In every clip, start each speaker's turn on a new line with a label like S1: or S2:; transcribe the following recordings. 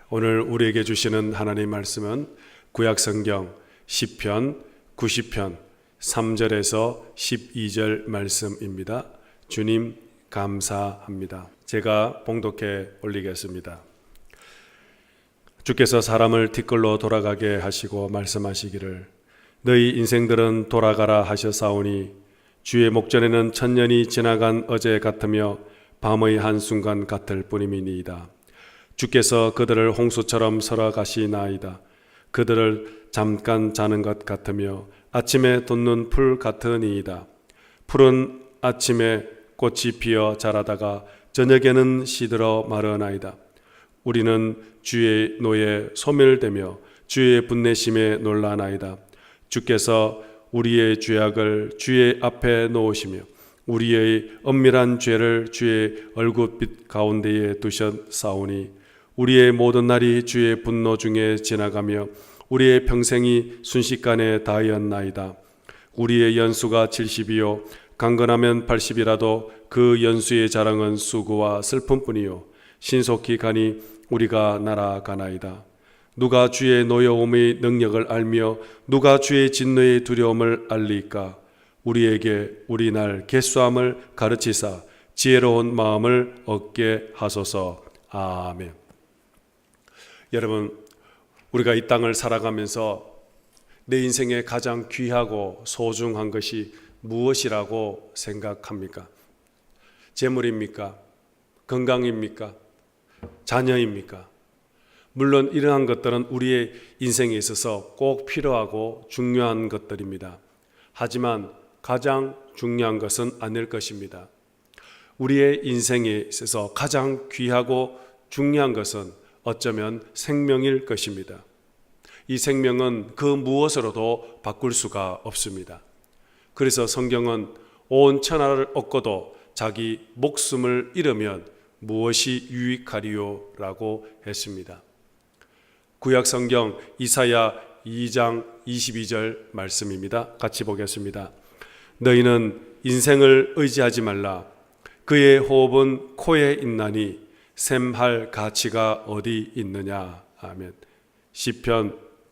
S1: 오늘 우리에게 주시는 하나님 말씀은 구약성경 시편 90편 3절에서 12절 말씀입니다. 주님 감사합니다. 제가 봉독해 올리겠습니다. 주께서 사람을 티끌로 돌아가게 하시고 말씀하시기를 너희 인생들은 돌아가라 하셨사오니 주의 목전에는 천년이 지나간 어제 같으며 밤의 한순간 같을 뿐이니이다. 주께서 그들을 홍수처럼 설어가시나이다. 그들을 잠깐 자는 것 같으며 아침에 돋는 풀 같으니이다. 풀은 아침에 꽃이 피어 자라다가 저녁에는 시들어 마르나이다. 우리는 주의 노에 소멸되며 주의 분내심에 놀라나이다. 주께서 우리의 죄악을 주의 앞에 놓으시며 우리의 엄밀한 죄를 주의 얼굴빛 가운데에 두셨사오니 우리의 모든 날이 주의 분노 중에 지나가며 우리의 평생이 순식간에 다하였나이다. 우리의 연수가 70이요 강건하면 80이라도 그 연수의 자랑은 수고와 슬픔뿐이요 신속히 가니 우리가 날아가나이다. 누가 주의 노여움의 능력을 알며 누가 주의 진노의 두려움을 알리까? 우리에게 우리 날 계수함을 가르치사 지혜로운 마음을 얻게 하소서. 아멘. 여러분, 우리가 이 땅을 살아가면서 내 인생에 가장 귀하고 소중한 것이 무엇이라고 생각합니까? 재물입니까? 건강입니까? 자녀입니까? 물론 이러한 것들은 우리의 인생에 있어서 꼭 필요하고 중요한 것들입니다. 하지만 가장 중요한 것은 아닐 것입니다. 우리의 인생에 있어서 가장 귀하고 중요한 것은 어쩌면 생명일 것입니다. 이 생명은 그 무엇으로도 바꿀 수가 없습니다. 그래서 성경은 온 천하를 얻고도 자기 목숨을 잃으면 무엇이 유익하리요? 라고 했습니다. 구약성경 이사야 2장 22절 말씀입니다. 같이 보겠습니다. 너희는 인생을 의지하지 말라. 그의 호흡은 코에 있나니 샘할 가치가 어디 있느냐. 아멘.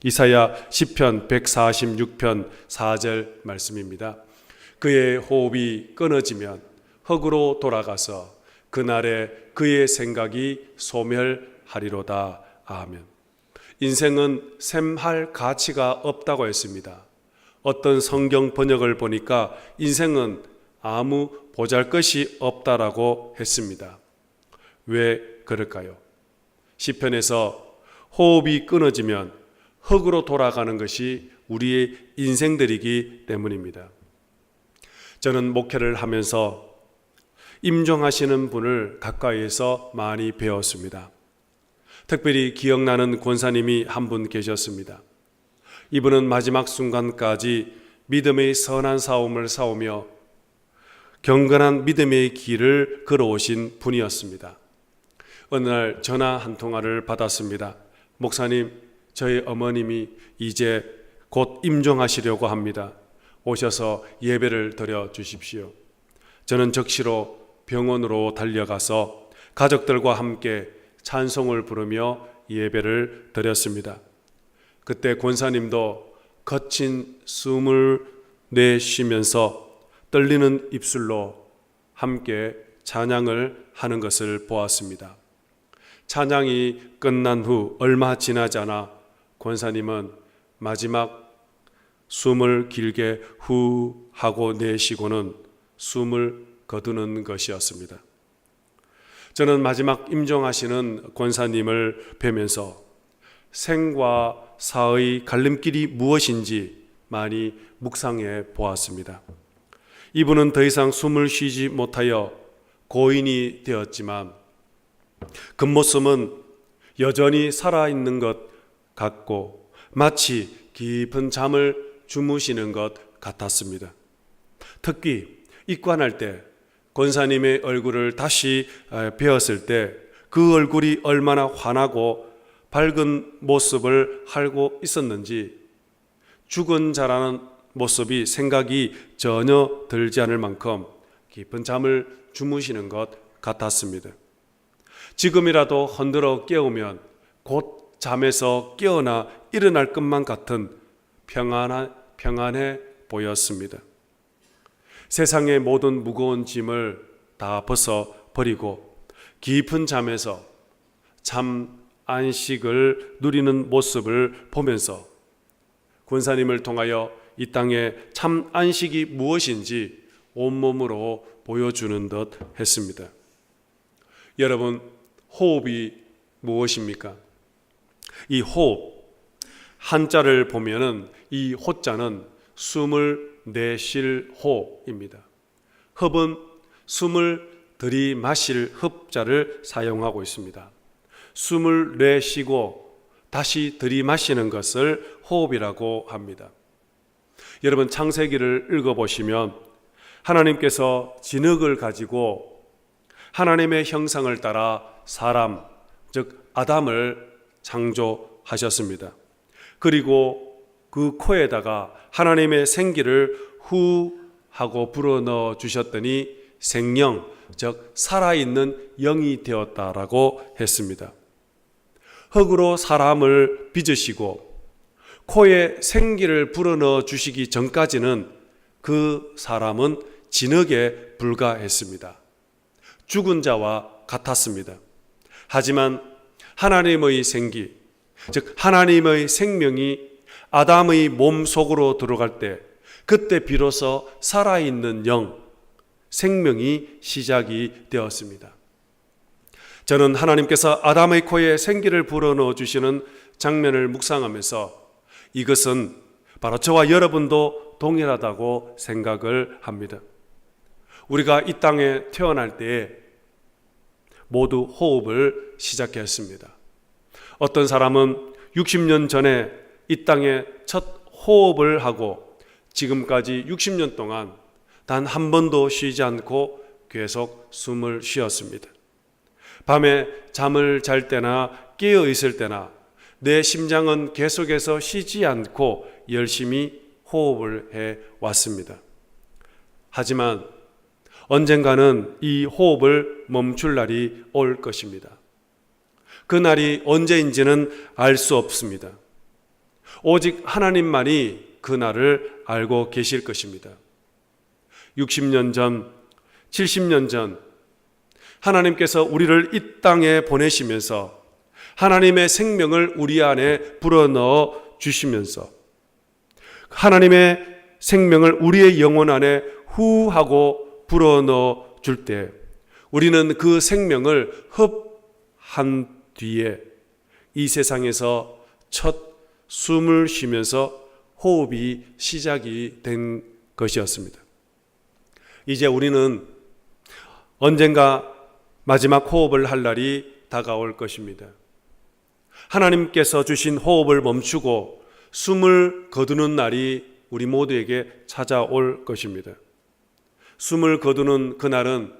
S1: 이사야 시편 146편 4절 말씀입니다. 그의 호흡이 끊어지면 흙으로 돌아가서 그날에 그의 생각이 소멸하리로다. 아멘. 인생은 샘할 가치가 없다고 했습니다. 어떤 성경 번역을 보니까 인생은 아무 보잘것이 없다라고 했습니다. 왜 그럴까요? 시편에서 호흡이 끊어지면 흙으로 돌아가는 것이 우리의 인생들이기 때문입니다. 저는 목회를 하면서 임종하시는 분을 가까이에서 많이 배웠습니다. 특별히 기억나는 권사님이 한 분 계셨습니다. 이분은 마지막 순간까지 믿음의 선한 싸움을 싸우며 경건한 믿음의 길을 걸어오신 분이었습니다. 어느 날 전화 한 통화를 받았습니다. 목사님, 저희 어머님이 이제 곧 임종하시려고 합니다. 오셔서 예배를 드려 주십시오. 저는 즉시로 병원으로 달려가서 가족들과 함께 찬송을 부르며 예배를 드렸습니다. 그때 권사님도 거친 숨을 내쉬면서 떨리는 입술로 함께 찬양을 하는 것을 보았습니다. 찬양이 끝난 후 얼마 지나지 않아 권사님은 마지막 숨을 길게 후 하고 내쉬고는 숨을 거두는 것이었습니다. 저는 마지막 임종하시는 권사님을 뵈면서 생과 사의 갈림길이 무엇인지 많이 묵상해 보았습니다. 이분은 더 이상 숨을 쉬지 못하여 고인이 되었지만 겉모습은 여전히 살아있는 것 같고 마치 깊은 잠을 주무시는 것 같았습니다. 특히 입관할 때 권사님의 얼굴을 다시 배웠을 때 그 얼굴이 얼마나 환하고 밝은 모습을 하고 있었는지 죽은 자라는 모습이 생각이 전혀 들지 않을 만큼 깊은 잠을 주무시는 것 같았습니다. 지금이라도 흔들어 깨우면 곧 잠에서 깨어나 일어날 것만 같은 평안해 보였습니다. 세상의 모든 무거운 짐을 다 벗어 버리고 깊은 잠에서 참 안식을 누리는 모습을 보면서 권사님을 통하여 이 땅에 참 안식이 무엇인지 온몸으로 보여주는 듯 했습니다. 여러분, 호흡이 무엇입니까? 이 호흡, 한자를 보면은 이 호자는 숨을 내쉴 호입니다. 흡은 숨을 들이마실 흡자를 사용하고 있습니다. 숨을 내쉬고 다시 들이마시는 것을 호흡이라고 합니다. 여러분, 창세기를 읽어보시면 하나님께서 진흙을 가지고 하나님의 형상을 따라 사람, 즉 아담을 창조하셨습니다. 그리고 그 코에다가 하나님의 생기를 후 하고 불어넣어 주셨더니 생령, 즉 살아있는 영이 되었다라고 했습니다. 흙으로 사람을 빚으시고 코에 생기를 불어넣어 주시기 전까지는 그 사람은 진흙에 불과했습니다. 죽은 자와 같았습니다. 하지만 하나님의 생기, 즉 하나님의 생명이 아담의 몸 속으로 들어갈 때 그때 비로소 살아있는 영, 생명이 시작이 되었습니다. 저는 하나님께서 아담의 코에 생기를 불어넣어 주시는 장면을 묵상하면서 이것은 바로 저와 여러분도 동일하다고 생각을 합니다. 우리가 이 땅에 태어날 때에 모두 호흡을 시작했습니다. 어떤 사람은 60년 전에 이 땅에 첫 호흡을 하고 지금까지 60년 동안 단 한 번도 쉬지 않고 계속 숨을 쉬었습니다. 밤에 잠을 잘 때나 깨어 있을 때나 내 심장은 계속해서 쉬지 않고 열심히 호흡을 해 왔습니다. 하지만 언젠가는 이 호흡을 멈출 날이 올 것입니다. 그 날이 언제인지는 알 수 없습니다. 오직 하나님만이 그 날을 알고 계실 것입니다. 60년 전, 70년 전 하나님께서 우리를 이 땅에 보내시면서 하나님의 생명을 우리 안에 불어넣어 주시면서 하나님의 생명을 우리의 영혼 안에 후하고 불어넣어 줄 때 우리는 그 생명을 흡한 뒤에 이 세상에서 첫 숨을 쉬면서 호흡이 시작이 된 것이었습니다. 이제 우리는 언젠가 마지막 호흡을 할 날이 다가올 것입니다. 하나님께서 주신 호흡을 멈추고 숨을 거두는 날이 우리 모두에게 찾아올 것입니다. 숨을 거두는 그날은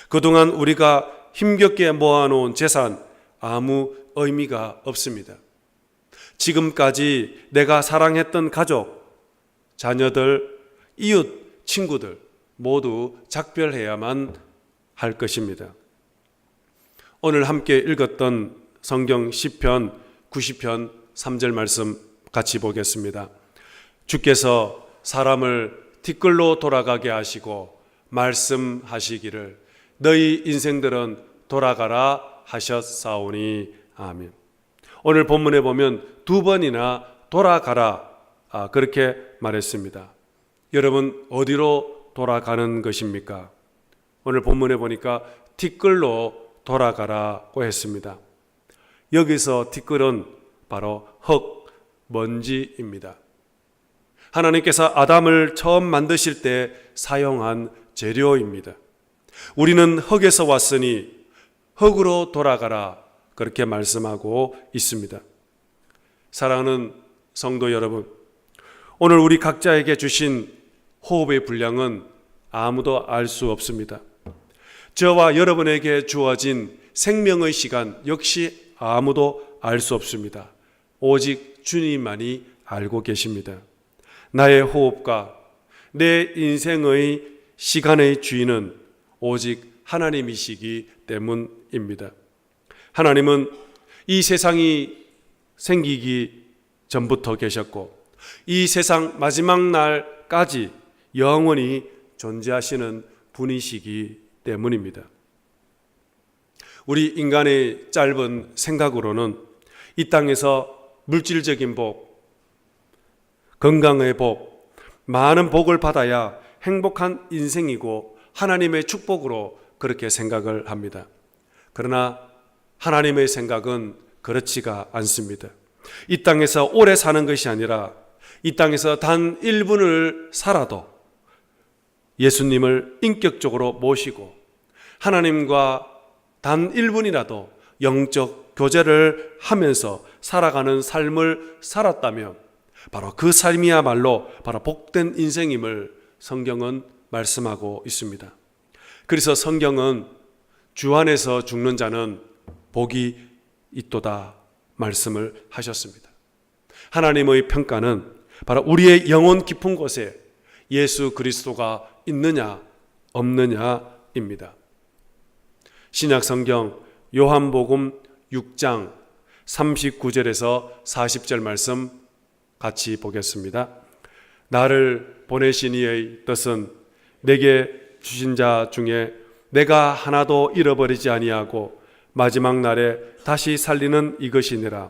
S1: 그동안 우리가 힘겹게 모아놓은 재산 아무 의미가 없습니다. 지금까지 내가 사랑했던 가족, 자녀들, 이웃, 친구들 모두 작별해야만 할 것입니다. 오늘 함께 읽었던 성경 시편 90편 3절 말씀 같이 보겠습니다. 주께서 사람을 뒷글로 돌아가게 하시고 말씀하시기를 너희 인생들은 돌아가라 하셨사오니 아멘. 오늘 본문에 보면 두 번이나 돌아가라 그렇게 말했습니다. 여러분 어디로 돌아가는 것입니까? 오늘 본문에 보니까 뒷글로 돌아가라고 했습니다. 여기서 뒷글은 바로 흙, 먼지입니다. 하나님께서 아담을 처음 만드실 때 사용한 재료입니다. 우리는 흙에서 왔으니 흙으로 돌아가라 그렇게 말씀하고 있습니다. 사랑하는 성도 여러분, 오늘 우리 각자에게 주신 호흡의 분량은 아무도 알 수 없습니다. 저와 여러분에게 주어진 생명의 시간 역시 아무도 알 수 없습니다. 오직 주님만이 알고 계십니다. 나의 호흡과 내 인생의 시간의 주인은 오직 하나님이시기 때문입니다. 하나님은 이 세상이 생기기 전부터 계셨고 이 세상 마지막 날까지 영원히 존재하시는 분이시기 때문입니다. 우리 인간의 짧은 생각으로는 이 땅에서 물질적인 복, 건강의 복, 많은 복을 받아야 행복한 인생이고 하나님의 축복으로 그렇게 생각을 합니다. 그러나 하나님의 생각은 그렇지가 않습니다. 이 땅에서 오래 사는 것이 아니라 이 땅에서 단 1분을 살아도 예수님을 인격적으로 모시고 하나님과 단 1분이라도 영적 교제를 하면서 살아가는 삶을 살았다면 바로 그 삶이야말로 바로 복된 인생임을 성경은 말씀하고 있습니다. 그래서 성경은 주 안에서 죽는 자는 복이 있도다 말씀을 하셨습니다. 하나님의 평가는 바로 우리의 영혼 깊은 곳에 예수 그리스도가 있느냐 없느냐입니다. 신약 성경 요한복음 6장 39절에서 40절 말씀 같이 보겠습니다. 나를 보내신 이의 뜻은 내게 주신 자 중에 내가 하나도 잃어버리지 아니하고 마지막 날에 다시 살리는 이것이니라.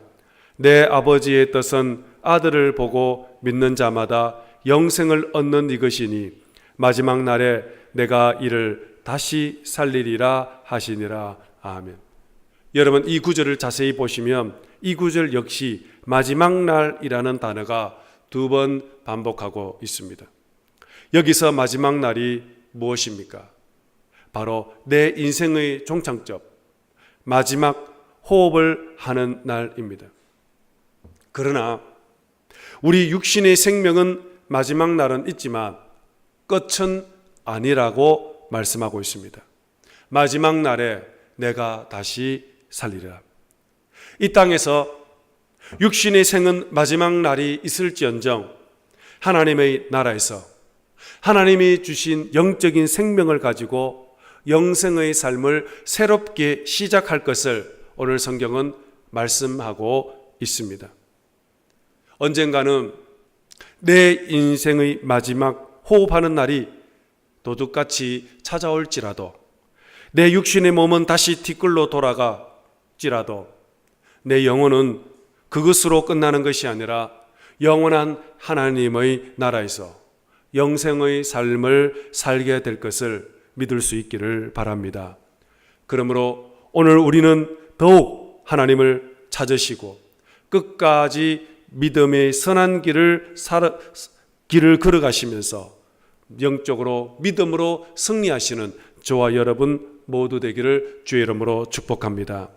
S1: 내 아버지의 뜻은 아들을 보고 믿는 자마다 영생을 얻는 이것이니 마지막 날에 내가 이를 다시 살리리라 하시니라. 아멘. 여러분, 이 구절을 자세히 보시면 이 구절 역시 마지막 날이라는 단어가 2번 반복하고 있습니다. 여기서 마지막 날이 무엇입니까? 바로 내 인생의 종착점, 마지막 호흡을 하는 날입니다. 그러나 우리 육신의 생명은 마지막 날은 있지만 끝은 아니라고 말씀하고 있습니다. 마지막 날에 내가 다시 살리라. 이 땅에서 육신의 생은 마지막 날이 있을지언정 하나님의 나라에서 하나님이 주신 영적인 생명을 가지고 영생의 삶을 새롭게 시작할 것을 오늘 성경은 말씀하고 있습니다. 언젠가는 내 인생의 마지막 호흡하는 날이 도둑같이 찾아올지라도 내 육신의 몸은 다시 뒷글로 돌아갈지라도 내 영혼은 그것으로 끝나는 것이 아니라 영원한 하나님의 나라에서 영생의 삶을 살게 될 것을 믿을 수 있기를 바랍니다. 그러므로 오늘 우리는 더욱 하나님을 찾으시고 끝까지 믿음의 선한 길을 걸어가시면서 영적으로 믿음으로 승리하시는 저와 여러분 모두 되기를 주의 이름으로 축복합니다.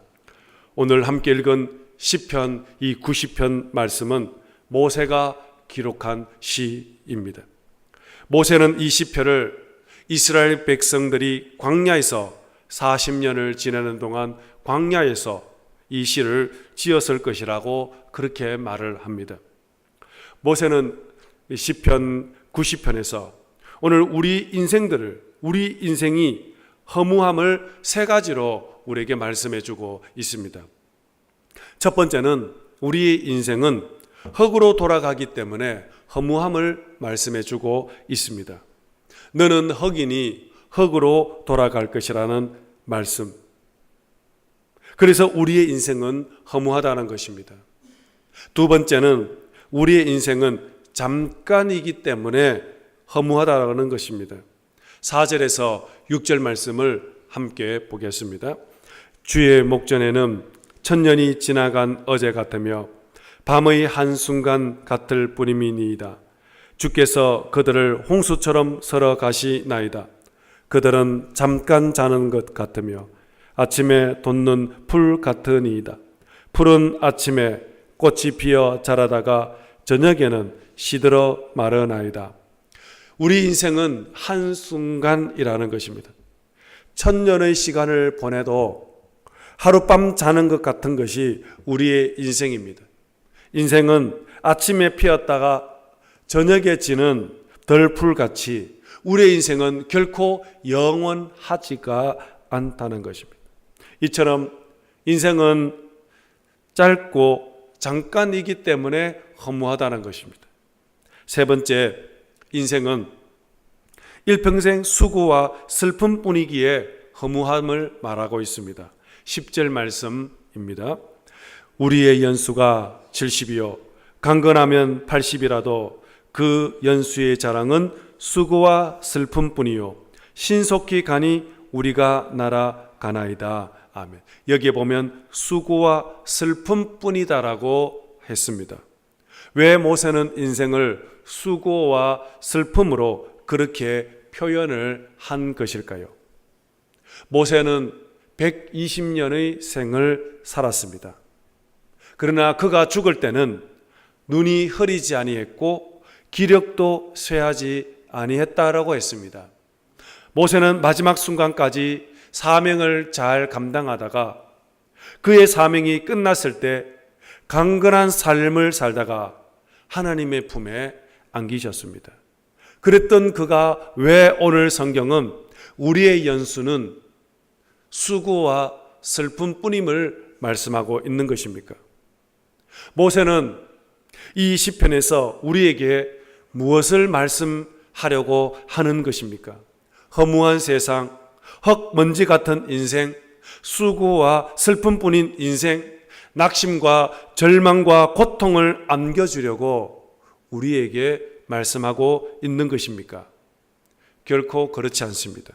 S1: 오늘 함께 읽은 시편 이 90편 말씀은 모세가 기록한 시입니다. 모세는 이 시편을 이스라엘 백성들이 광야에서 40년을 지내는 동안 광야에서 이 시를 지었을 것이라고 그렇게 말을 합니다. 모세는 시편 90편에서 오늘 우리 인생이 허무함을 3가지로 우리에게 말씀해 주고 있습니다. 첫 번째는 우리의 인생은 흙으로 돌아가기 때문에 허무함을 말씀해 주고 있습니다. 너는 흙이니 흙으로 돌아갈 것이라는 말씀. 그래서 우리의 인생은 허무하다는 것입니다. 두 번째는 우리의 인생은 잠깐이기 때문에 허무하다는 것입니다. 4절에서 6절 말씀을 함께 보겠습니다. 주의 목전에는 천년이 지나간 어제 같으며 밤의 한순간 같을 뿐이니이다. 주께서 그들을 홍수처럼 설어 가시나이다. 그들은 잠깐 자는 것 같으며 아침에 돋는 풀 같으니이다. 풀은 아침에 꽃이 피어 자라다가 저녁에는 시들어 마르나이다. 우리 인생은 한순간이라는 것입니다. 1000년의 시간을 보내도 하룻밤 자는 것 같은 것이 우리의 인생입니다. 인생은 아침에 피었다가 저녁에 지는 덜풀같이 우리의 인생은 결코 영원하지가 않다는 것입니다. 이처럼 인생은 짧고 잠깐이기 때문에 허무하다는 것입니다. 세 번째, 인생은 일평생 수고와 슬픔뿐이기에 허무함을 말하고 있습니다. 10절 말씀입니다. 우리의 연수가 70이요 강건하면 80이라도 그 연수의 자랑은 수고와 슬픔뿐이요 신속히 가니 우리가 날아가나이다. 아멘. 여기에 보면 수고와 슬픔뿐이다라고 했습니다. 왜 모세는 인생을 수고와 슬픔으로 그렇게 표현을 한 것일까요? 모세는 120년의 생을 살았습니다. 그러나 그가 죽을 때는 눈이 흐리지 아니했고 기력도 쇠하지 아니했다라고 했습니다. 모세는 마지막 순간까지 사명을 잘 감당하다가 그의 사명이 끝났을 때 강건한 삶을 살다가 하나님의 품에 안기셨습니다. 그랬던 그가 왜 오늘 성경은 우리의 연수는 수고와 슬픔뿐임을 말씀하고 있는 것입니까? 모세는 이 시편에서 우리에게 무엇을 말씀하려고 하는 것입니까? 허무한 세상, 흙먼지 같은 인생, 수고와 슬픔뿐인 인생, 낙심과 절망과 고통을 안겨주려고 우리에게 말씀하고 있는 것입니까? 결코 그렇지 않습니다.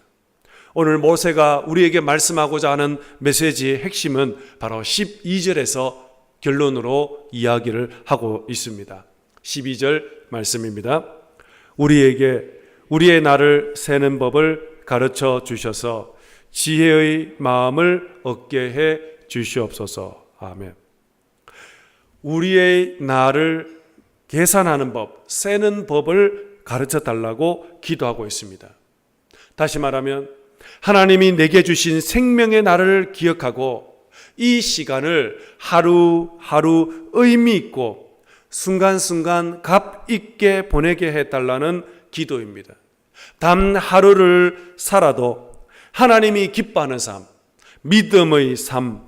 S1: 오늘 모세가 우리에게 말씀하고자 하는 메시지의 핵심은 바로 12절에서 결론으로 이야기를 하고 있습니다. 12절 말씀입니다. 우리에게 우리의 날을 세는 법을 가르쳐 주셔서 지혜의 마음을 얻게 해 주시옵소서. 아멘. 우리의 날을 계산하는 법, 세는 법을 가르쳐 달라고 기도하고 있습니다. 다시 말하면 하나님이 내게 주신 생명의 날을 기억하고 이 시간을 하루하루 의미 있고 순간순간 값 있게 보내게 해달라는 기도입니다. 단 하루를 살아도 하나님이 기뻐하는 삶, 믿음의 삶,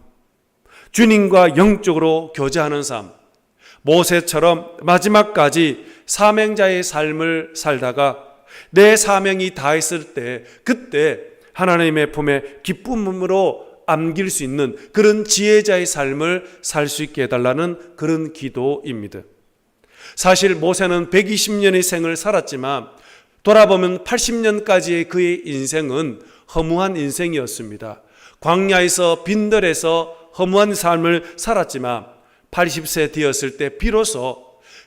S1: 주님과 영적으로 교제하는 삶, 모세처럼 마지막까지 사명자의 삶을 살다가 내 사명이 다했을 때 그때 하나님의 품에 기쁨으로 안길 수 있는 그런 지혜자의 삶을 살 수 있게 해달라는 그런 기도입니다. 사실 모세는 120년의 생을 살았지만 돌아보면 80년까지의 그의 인생은 허무한 인생이었습니다. 광야에서 빈들에서 허무한 삶을 살았지만 80세 되었을 때 비로소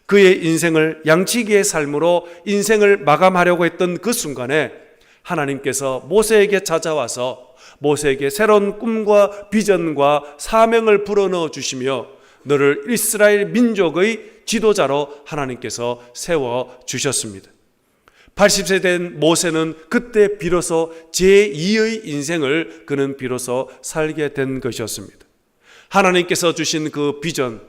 S1: 그의 인생을 양치기의 삶으로 인생을 마감하려고 했던 그 순간에 하나님께서 모세에게 찾아와서 모세에게 새로운 꿈과 비전과 사명을 불어넣어 주시며 너를 이스라엘 민족의 지도자로 하나님께서 세워 주셨습니다. 80세 된 모세는 그때 비로소 제2의 인생을 그는 비로소 살게 된 것이었습니다. 하나님께서 주신 그 비전,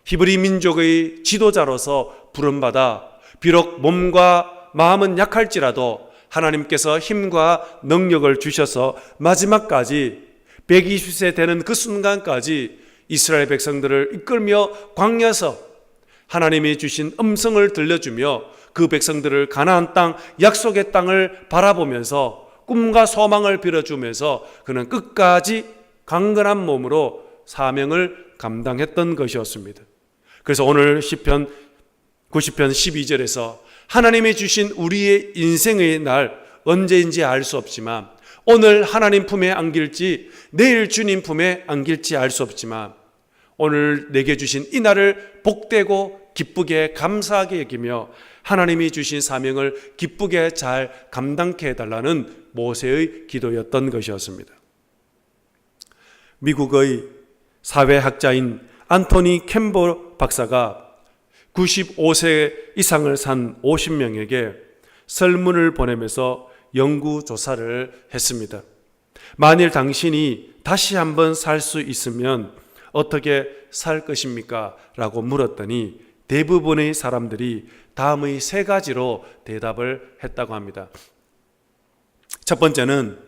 S1: 히브리 민족의 지도자로서 부름받아 비록 몸과 마음은 약할지라도 하나님께서 힘과 능력을 주셔서 마지막까지 120세 되는 그 순간까지 이스라엘 백성들을 이끌며 광야에서 하나님이 주신 음성을 들려주며 그 백성들을 가나안 땅, 약속의 땅을 바라보면서 꿈과 소망을 빌어주면서 그는 끝까지 강건한 몸으로 사명을 감당했던 것이었습니다. 그래서 오늘 시편 90편 12절에서 하나님이 주신 우리의 인생의 날 언제인지 알 수 없지만 오늘 하나님 품에 안길지 내일 주님 품에 안길지 알 수 없지만 오늘 내게 주신 이 날을 복되고 기쁘게 감사하게 여기며 하나님이 주신 사명을 기쁘게 잘 감당케 해달라는 모세의 기도였던 것이었습니다. 미국의 사회학자인 안토니 캠볼 박사가 95세 이상을 산 50명에게 설문을 보내면서 연구조사를 했습니다. 만일 당신이 다시 한번 살 수 있으면 어떻게 살 것입니까? 라고 물었더니 대부분의 사람들이 다음의 세 가지로 대답을 했다고 합니다. 첫 번째는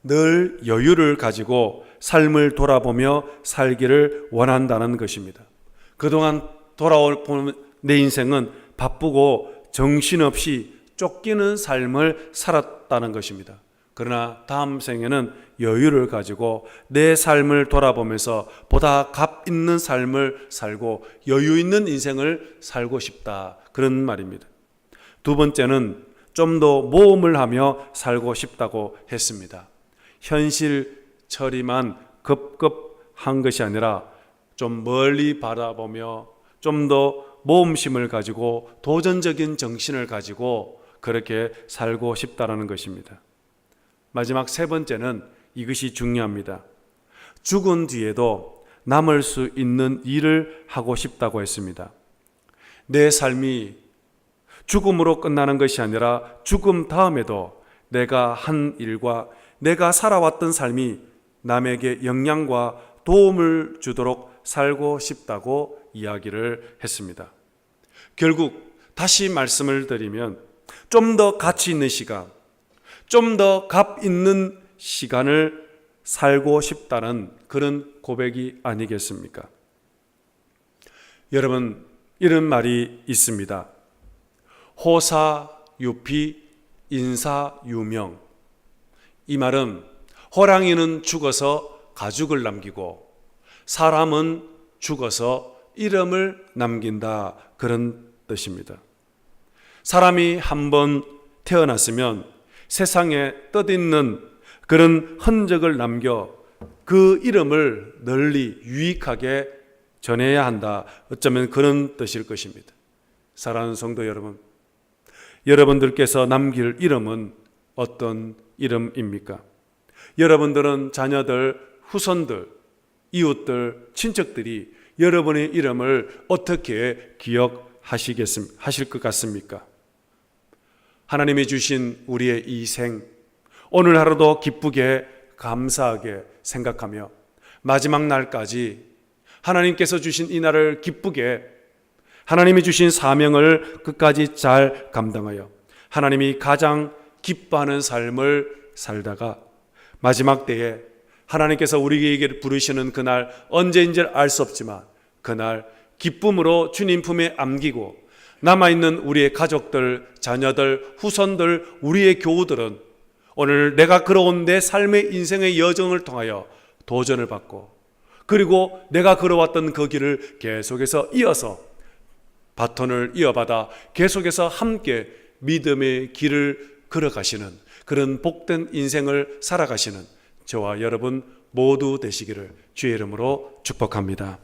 S1: 늘 여유를 가지고 삶을 돌아보며 살기를 원한다는 것입니다. 그동안 돌아보는 내 인생은 바쁘고 정신없이 쫓기는 삶을 살았다는 것입니다. 그러나 다음 생에는 여유를 가지고 내 삶을 돌아보면서 보다 값 있는 삶을 살고 여유 있는 인생을 살고 싶다, 그런 말입니다. 두 번째는 좀 더 모험을 하며 살고 싶다고 했습니다. 현실 처리만 급급한 것이 아니라 좀 멀리 바라보며 좀 더 모험심을 가지고 도전적인 정신을 가지고 그렇게 살고 싶다라는 것입니다. 마지막 세 번째는 이것이 중요합니다. 죽은 뒤에도 남을 수 있는 일을 하고 싶다고 했습니다. 내 삶이 죽음으로 끝나는 것이 아니라 죽음 다음에도 내가 한 일과 내가 살아왔던 삶이 남에게 영향과 도움을 주도록 살고 싶다고 이야기를 했습니다. 결국 다시 말씀을 드리면 좀 더 가치 있는 시간, 좀 더 값 있는 시간을 살고 싶다는 그런 고백이 아니겠습니까? 여러분, 이런 말이 있습니다. 호사유피 인사유명. 이 말은 호랑이는 죽어서 가죽을 남기고 사람은 죽어서 이름을 남긴다, 그런 뜻입니다. 사람이 한번 태어났으면 세상에 뜻있는 그런 흔적을 남겨 그 이름을 널리 유익하게 전해야 한다, 어쩌면 그런 뜻일 것입니다. 사랑하는 성도 여러분, 여러분들께서 남길 이름은 어떤 이름입니까? 여러분들은 자녀들, 후손들, 이웃들, 친척들이 여러분의 이름을 어떻게 기억하실 것 같습니까? 하나님이 주신 우리의 이 생, 오늘 하루도 기쁘게 감사하게 생각하며 마지막 날까지 하나님께서 주신 이 날을 기쁘게, 하나님이 주신 사명을 끝까지 잘 감당하여 하나님이 가장 기뻐하는 삶을 살다가 마지막 때에 하나님께서 우리에게 부르시는 그날, 언제인지 알 수 없지만 그날 기쁨으로 주님 품에 안기고 남아있는 우리의 가족들, 자녀들, 후손들, 우리의 교우들은 오늘 내가 걸어온 내 삶의 인생의 여정을 통하여 도전을 받고, 그리고 내가 걸어왔던 그 길을 계속해서 이어서 바톤을 이어받아 계속해서 함께 믿음의 길을 걸어가시는 그런 복된 인생을 살아가시는 저와 여러분 모두 되시기를 주의 이름으로 축복합니다.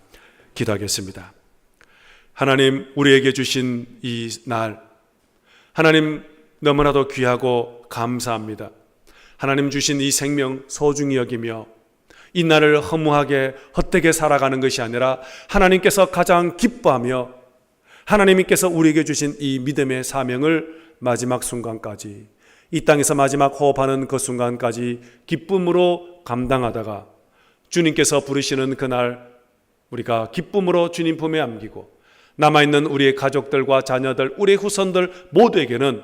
S1: 기도하겠습니다. 하나님, 우리에게 주신 이 날, 하나님 너무나도 귀하고 감사합니다. 하나님 주신 이 생명 소중히 여기며 이 날을 허무하게 헛되게 살아가는 것이 아니라 하나님께서 가장 기뻐하며 하나님께서 우리에게 주신 이 믿음의 사명을 마지막 순간까지, 이 땅에서 마지막 호흡하는 그 순간까지 기쁨으로 감당하다가 주님께서 부르시는 그날 우리가 기쁨으로 주님 품에 안기고 남아있는 우리의 가족들과 자녀들, 우리의 후손들 모두에게는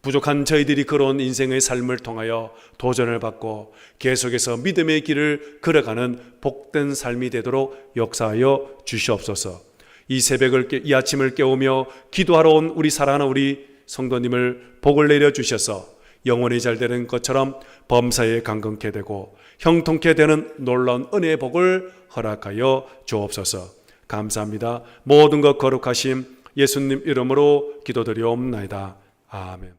S1: 부족한 저희들이 걸어온 인생의 삶을 통하여 도전을 받고 계속해서 믿음의 길을 걸어가는 복된 삶이 되도록 역사하여 주시옵소서. 이 새벽을, 이 아침을 깨우며 기도하러 온 우리 사랑하는 우리 성도님을 복을 내려 주셔서 영원히 잘 되는 것처럼 범사에 강건케 되고 형통케 되는 놀라운 은혜의 복을 허락하여 주옵소서. 감사합니다. 모든 것 거룩하심 예수님 이름으로 기도드리옵나이다. 아멘.